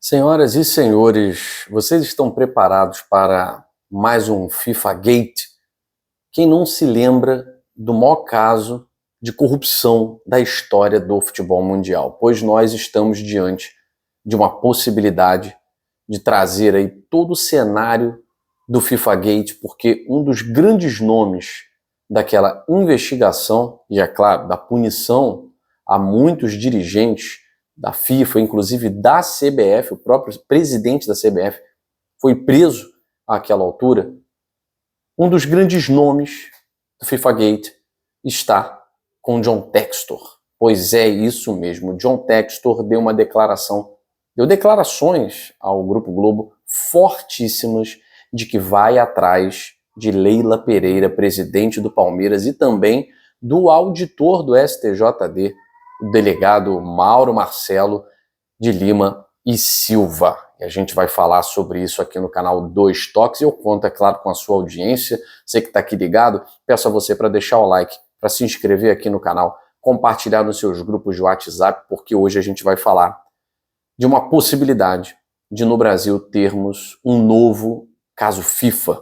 Senhoras e senhores, vocês estão preparados para mais um FIFA Gate? Quem não se lembra do maior caso de corrupção da história do futebol mundial? Pois nós estamos diante de uma possibilidade de trazer aí todo o cenário do FIFA Gate, porque um dos grandes nomes daquela investigação, e é claro, da punição a muitos dirigentes da FIFA, inclusive da CBF, o próprio presidente da CBF foi preso àquela altura. Um dos grandes nomes do FIFA Gate está com John Textor. Pois é, isso mesmo. John Textor deu declarações ao Grupo Globo fortíssimas de que vai atrás de Leila Pereira, presidente do Palmeiras, e também do auditor do STJD, o delegado Mauro Marcelo de Lima e Silva. E a gente vai falar sobre isso aqui no canal Dois Toques. Eu conto, é claro, com a sua audiência. Você que está aqui ligado, peço a você para deixar o like, para se inscrever aqui no canal, compartilhar nos seus grupos de WhatsApp, porque hoje a gente vai falar de uma possibilidade de no Brasil termos um novo caso FIFA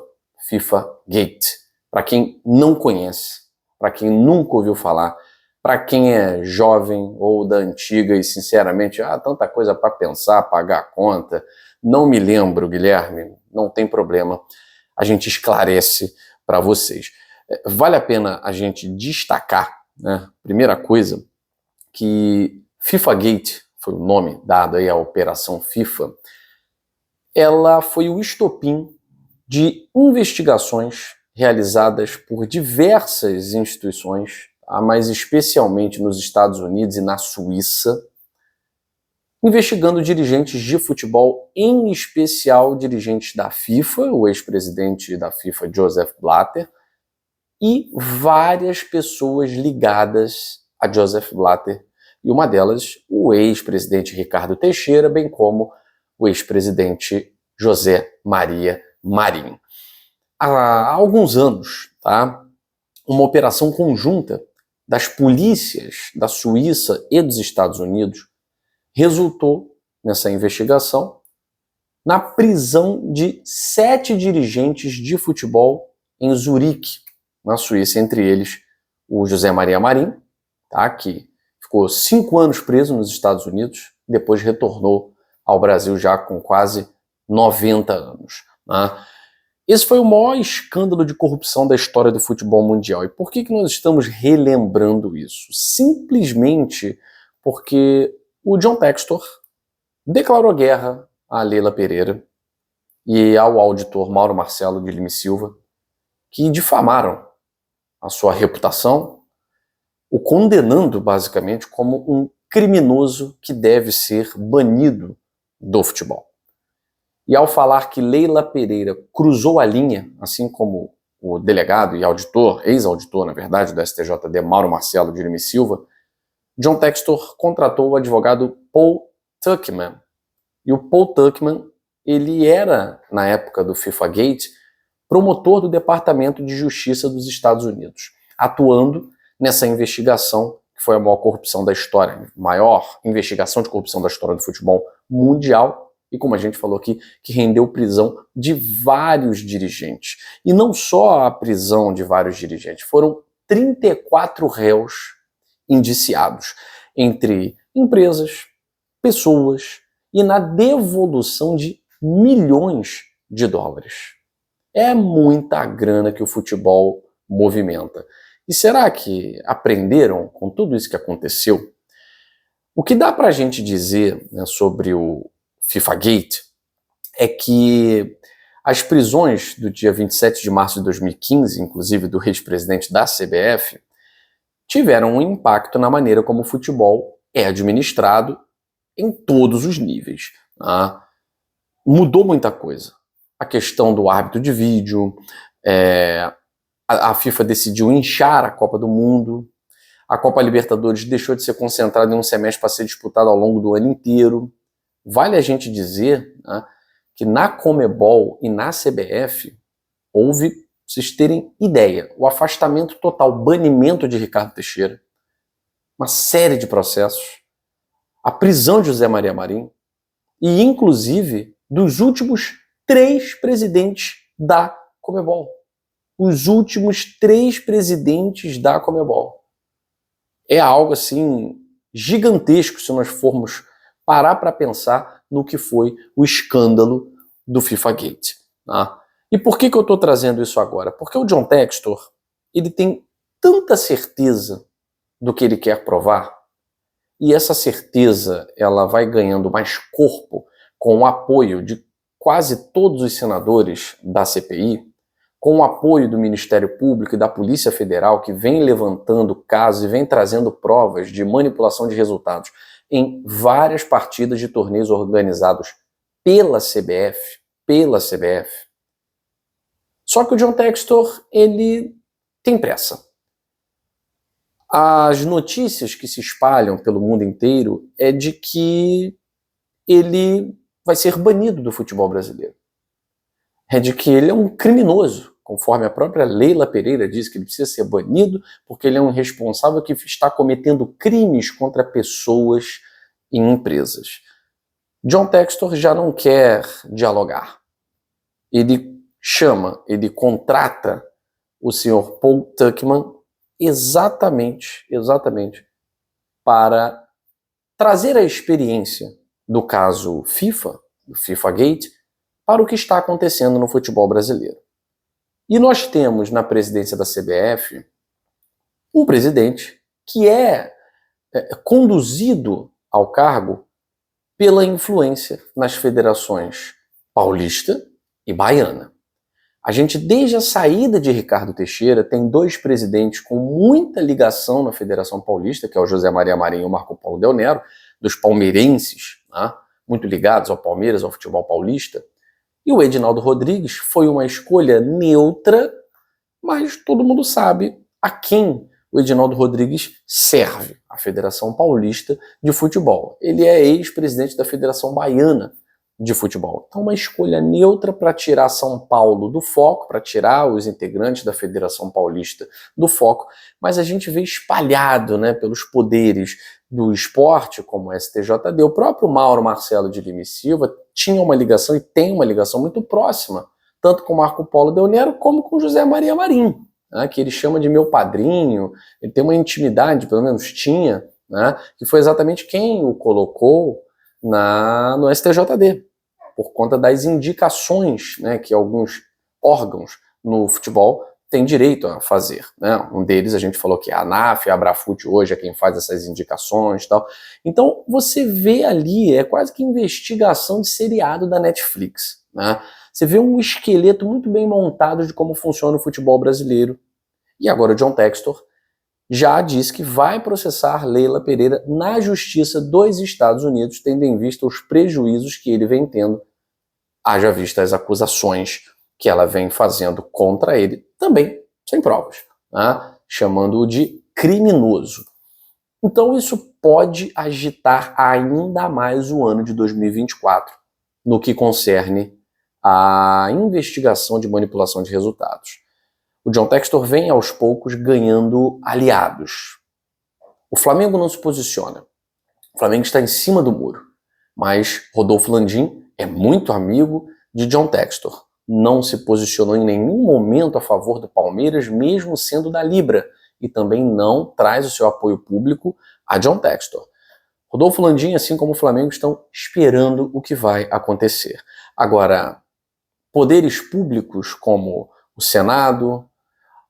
Gate. Para quem não conhece, para quem nunca ouviu falar, para quem é jovem ou da antiga e sinceramente, tanta coisa para pensar, pagar a conta, não me lembro, Guilherme, não tem problema, a gente esclarece para vocês. Vale a pena a gente destacar, né, primeira coisa, que FIFA Gate, foi o nome dado aí à Operação FIFA, ela foi o estopim de investigações realizadas por diversas instituições, mas especialmente nos Estados Unidos e na Suíça, investigando dirigentes de futebol, em especial dirigentes da FIFA, o ex-presidente da FIFA, Joseph Blatter, e várias pessoas ligadas a Joseph Blatter, e uma delas, o ex-presidente Ricardo Teixeira, bem como o ex-presidente José Maria Marinho. Há alguns anos, uma operação conjunta das polícias da Suíça e dos Estados Unidos resultou nessa investigação na prisão de 7 dirigentes de futebol em Zurique, na Suíça, entre eles o José Maria Marinho, que ficou 5 anos preso nos Estados Unidos, depois retornou ao Brasil já com quase 90 anos. Esse foi o maior escândalo de corrupção da história do futebol mundial. E por que nós estamos relembrando isso? Simplesmente porque o John Textor declarou guerra a Leila Pereira e ao auditor Mauro Marcelo de Lima e Silva, que difamaram a sua reputação, o condenando basicamente como um criminoso que deve ser banido do futebol. E ao falar que Leila Pereira cruzou a linha, assim como o delegado e auditor, ex-auditor, na verdade, do STJD, Mauro Marcelo de Lima e Silva, John Textor contratou o advogado Paul Tuchman. E o Paul Tuchman, ele era, na época do FIFA Gate, promotor do Departamento de Justiça dos Estados Unidos, atuando nessa investigação, que foi a maior corrupção da história, maior investigação de corrupção da história do futebol mundial, e como a gente falou aqui, que rendeu prisão de vários dirigentes. E não só a prisão de vários dirigentes, foram 34 réus indiciados, entre empresas, pessoas, e na devolução de milhões de dólares. É muita grana que o futebol movimenta. E será que aprenderam com tudo isso que aconteceu? O que dá para a gente dizer, né, sobre o FIFA Gate é que as prisões do dia 27 de março de 2015, inclusive do ex-presidente da CBF, tiveram um impacto na maneira como o futebol é administrado em todos os níveis. Mudou muita coisa. A questão do árbitro de vídeo, a FIFA decidiu inchar a Copa do Mundo, a Copa Libertadores deixou de ser concentrada em um semestre para ser disputada ao longo do ano inteiro. Vale a gente dizer, que na Conmebol e na CBF houve, pra vocês terem ideia, o afastamento total, banimento de Ricardo Teixeira, uma série de processos, a prisão de José Maria Marinho, e inclusive dos últimos 3 presidentes da Conmebol. Os últimos 3 presidentes da Conmebol. É algo assim gigantesco se nós formos parar para pensar no que foi o escândalo do FIFA Gate. Tá? E por que eu estou trazendo isso agora? Porque o John Textor, ele tem tanta certeza do que ele quer provar, e essa certeza ela vai ganhando mais corpo com o apoio de quase todos os senadores da CPI, com o apoio do Ministério Público e da Polícia Federal, que vem levantando casos e vem trazendo provas de manipulação de resultados em várias partidas de torneios organizados pela CBF. Só que o John Textor, ele tem pressa. As notícias que se espalham pelo mundo inteiro é de que ele vai ser banido do futebol brasileiro. É de que ele é um criminoso, conforme a própria Leila Pereira diz que ele precisa ser banido porque ele é um responsável que está cometendo crimes contra pessoas e empresas. John Textor já não quer dialogar. Ele contrata o senhor Paul Tuchman exatamente para trazer a experiência do caso FIFA, do FIFA Gate, para o que está acontecendo no futebol brasileiro. E nós temos na presidência da CBF um presidente que é conduzido ao cargo pela influência nas federações paulista e baiana. A gente, desde a saída de Ricardo Teixeira, tem 2 presidentes com muita ligação na Federação Paulista, que é o José Maria Marinho e o Marco Paulo Del Nero, dos palmeirenses, né, muito ligados ao Palmeiras, ao futebol paulista. E o Edinaldo Rodrigues foi uma escolha neutra, mas todo mundo sabe a quem o Edinaldo Rodrigues serve, a Federação Paulista de Futebol. Ele é ex-presidente da Federação Baiana de Futebol. Então, uma escolha neutra para tirar São Paulo do foco, para tirar os integrantes da Federação Paulista do foco, mas a gente vê espalhado, né, pelos poderes do esporte, como o STJD, o próprio Mauro Marcelo de Lima e Silva tinha uma ligação e tem uma ligação muito próxima, tanto com Marco Polo Del Nero como com José Maria Marinho, né, que ele chama de meu padrinho, ele tem uma intimidade, pelo menos tinha, né, que foi exatamente quem o colocou no STJD, por conta das indicações, né, que alguns órgãos no futebol têm direito a fazer. Né? Um deles a gente falou que é a ANAF, a Abrafute hoje é quem faz essas indicações e tal. Então você vê ali, é quase que investigação de seriado da Netflix. Né? Você vê um esqueleto muito bem montado de como funciona o futebol brasileiro. E agora o John Textor já disse que vai processar Leila Pereira na Justiça dos Estados Unidos, tendo em vista os prejuízos que ele vem tendo, haja vista as acusações que ela vem fazendo contra ele, também sem provas, né? Chamando-o de criminoso. Então isso pode agitar ainda mais o ano de 2024, no que concerne a investigação de manipulação de resultados. O John Textor vem aos poucos ganhando aliados. O Flamengo não se posiciona. O Flamengo está em cima do muro. Mas Rodolfo Landim é muito amigo de John Textor. Não se posicionou em nenhum momento a favor do Palmeiras, mesmo sendo da Libra. E também não traz o seu apoio público a John Textor. Rodolfo Landim, assim como o Flamengo, estão esperando o que vai acontecer. Agora, poderes públicos como o Senado,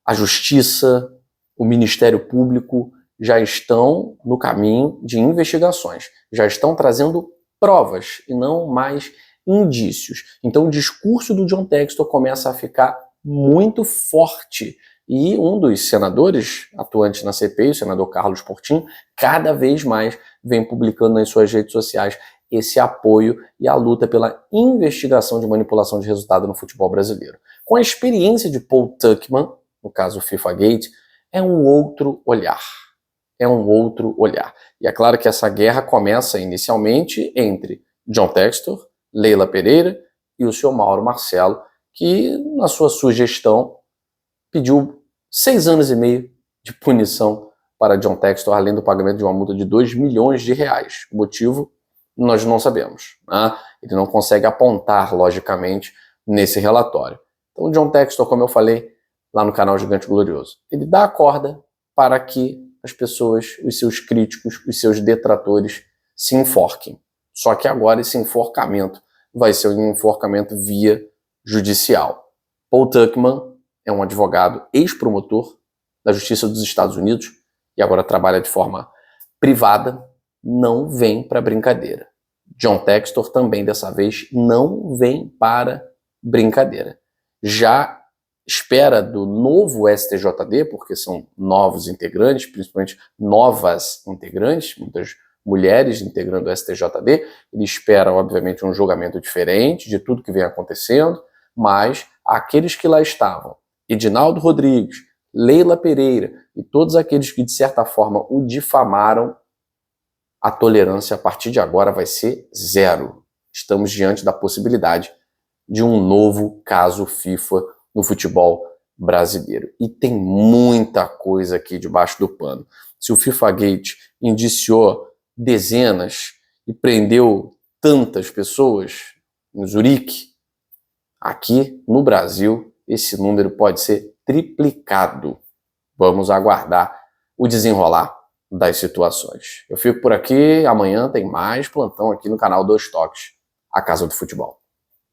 a Justiça, o Ministério Público já estão no caminho de investigações, já estão trazendo provas e não mais indícios. Então o discurso do John Textor começa a ficar muito forte e um dos senadores atuantes na CPI, o senador Carlos Portinho, cada vez mais vem publicando nas suas redes sociais esse apoio e a luta pela investigação de manipulação de resultado no futebol brasileiro. Com a experiência de Paul Tuchman, no caso FIFA Gate, é um outro olhar. É um outro olhar. E é claro que essa guerra começa inicialmente entre John Textor, Leila Pereira e o senhor Mauro Marcelo, que na sua sugestão pediu 6 anos e meio de punição para John Textor, além do pagamento de uma multa de R$2 milhões. O motivo, nós não sabemos, né? Ele não consegue apontar logicamente nesse relatório. Então o John Textor, como eu falei lá no canal Gigante Glorioso, ele dá a corda para que as pessoas, os seus críticos, os seus detratores se enforquem. Só que agora esse enforcamento vai ser um enforcamento via judicial. Paul Tuchman é um advogado ex-promotor da Justiça dos Estados Unidos e agora trabalha de forma privada, não vem para brincadeira. John Textor também dessa vez não vem para brincadeira. Já espera do novo STJD, porque são novos integrantes, principalmente novas integrantes, muitas mulheres integrando o STJD, ele espera, obviamente, um julgamento diferente de tudo que vem acontecendo, mas aqueles que lá estavam, Edinaldo Rodrigues, Leila Pereira e todos aqueles que, de certa forma, o difamaram, a tolerância a partir de agora vai ser zero. Estamos diante da possibilidade de um novo caso FIFA no futebol brasileiro. E tem muita coisa aqui debaixo do pano. Se o FIFA Gate indiciou dezenas e prendeu tantas pessoas em Zurique, aqui no Brasil esse número pode ser triplicado. Vamos aguardar o desenrolar das situações. Eu fico por aqui, amanhã tem mais plantão aqui no canal Dois Toques, a Casa do Futebol.